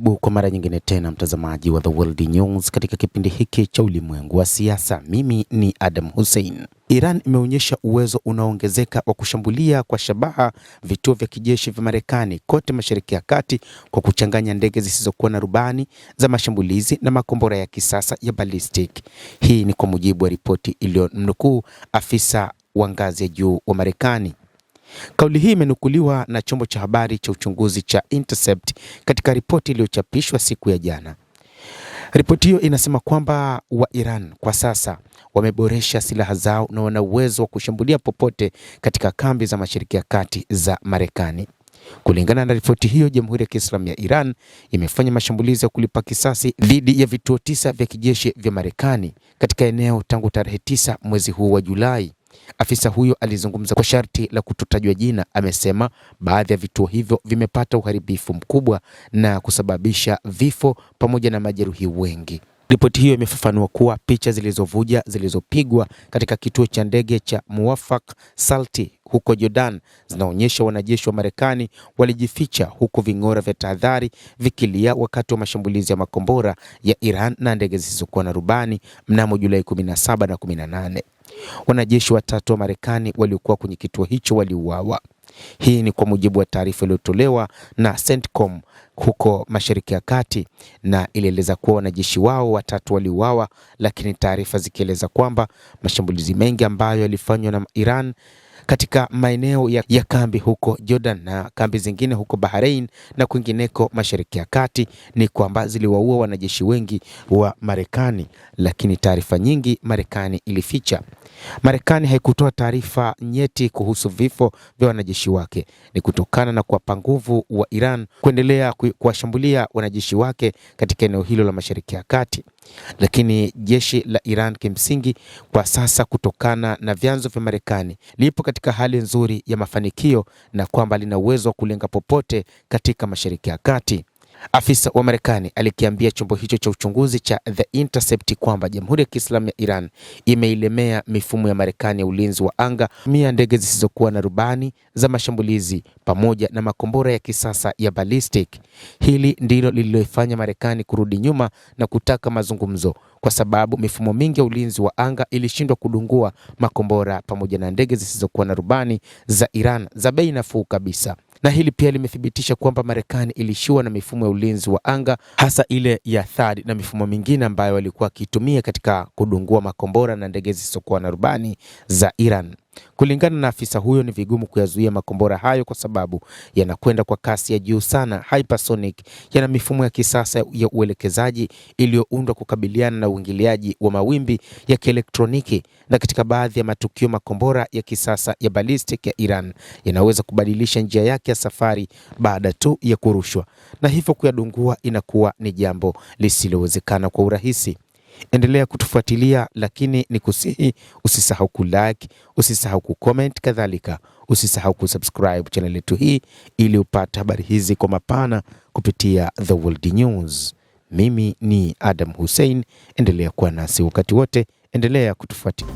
Karibu kwa mara nyingine tena mtazamaji wa The World News katika kipindi hiki cha ulimwengu wa siasa. Mimi ni Adam Hussein. Iran imeonyesha uwezo unaoongezeka wa kushambulia kwa shabaha vituo vya kijeshi vya Marekani kote Mashariki ya Kati kwa kuchanganya ndege zisizokuwa na rubani za mashambulizi na makombora ya kisasa ya ballistic. Hii ni kwa mujibu wa ripoti iliyomnukuu afisa wa ngazi ya juu wa Marekani. Kauli hii imenukuliwa na chombo cha habari cha uchunguzi cha Intercept katika ripoti iliyochapishwa siku ya jana. Ripoti hiyo inasema kwamba wa Iran kwa sasa wameboresha silaha zao na wana uwezo wa kushambulia popote katika kambi za Mashariki ya Kati za Marekani. Kulingana na ripoti hiyo, Jamhuri ya Kiislamu ya Iran imefanya mashambulizi ya kulipa kisasi dhidi ya vituo 9 vya kijeshi vya Marekani katika eneo tangu tarehe 9 mwezi huu wa Julai. Afisa huyo alizungumza kwa sharti la kutotajwa jina. Amesema baadhi ya vituo hivyo vimepata uharibifu mkubwa na kusababisha vifo pamoja na majeruhi wengi. Ripoti hiyo imefafanua kuwa picha zilizopigwa katika kituo cha ndege cha Muwafaq Salti huko Jordan zinaonyesha wanajeshi wa Marekani walijificha huku ving'ora vya tahadhari vikilia wakati wa mashambulizi ya makombora ya Iran na ndege zisizokuwa na rubani mnamo Julai 17 na 18. Wanajeshi 3 wa Marekani waliokuwa kwenye kituo hicho waliuawa. Hii ni kwa mujibu wa taarifa iliyotolewa na CENTCOM huko Mashariki ya Kati, na ilieleza kuwa wanajeshi wao 3 waliuawa, lakini taarifa zikieleza kwamba mashambulizi mengi ambayo yalifanywa na Iran katika maeneo ya kambi huko Jordan na kambi zingine huko Bahrain na kwingineko Mashariki ya Kati ni kwamba ziliwaua wanajeshi wengi wa Marekani, lakini taarifa nyingi Marekani ilificha. Marekani haikutoa taarifa nyeti kuhusu vifo vya wanajeshi wake. Ni kutokana na kuwapa nguvu wa Iran kuendelea kuwashambulia wanajeshi wake katika eneo hilo la Mashariki ya Kati. Lakini jeshi la Iran kimsingi kwa sasa, kutokana na vyanzo vya Marekani, lipo katika hali nzuri ya mafanikio na kwamba lina uwezo wa kulenga popote katika Mashariki ya Kati. Afisa wa Marekani alikiambia chombo hicho cha uchunguzi cha The Intercept kwamba Jamhuri ya Kiislamu ya Iran imeilemea mifumo ya Marekani ya ulinzi wa anga, ndege zisizokuwa na rubani za mashambulizi pamoja na makombora ya kisasa ya ballistic. Hili ndilo lililoifanya Marekani kurudi nyuma na kutaka mazungumzo, kwa sababu mifumo mingi ya ulinzi wa anga ilishindwa kudungua makombora pamoja na ndege zisizokuwa na rubani za Iran za bei nafuu kabisa. Na hili pia limethibitisha kwamba Marekani ilishiwa na mifumo ya ulinzi wa anga, hasa ile ya THAAD na mifumo mingine ambayo walikuwa wakitumia katika kudungua makombora na ndege zisizokuwa na rubani za Iran. Kulingana na afisa huyo, ni vigumu kuyazuia makombora hayo kwa sababu yanakwenda kwa kasi ya juu sana, hypersonic, yana mifumo ya kisasa ya uelekezaji iliyoundwa kukabiliana na uingiliaji wa mawimbi ya kielektroniki, na katika baadhi ya matukio makombora ya kisasa ya ballistic ya Iran yanaweza kubadilisha njia yake ya safari baada tu ya kurushwa, na hivyo kuyadungua inakuwa ni jambo lisilowezekana kwa urahisi. Endelea kutufuatilia, lakini ni kusihi usisahau kulike, usisahau kucomment, kadhalika usisahau kusubscribe channel yetu hii ili upate habari hizi kwa mapana kupitia The World News. Mimi ni Adam Hussein, endelea kuwa nasi wakati wote, endelea kutufuatilia.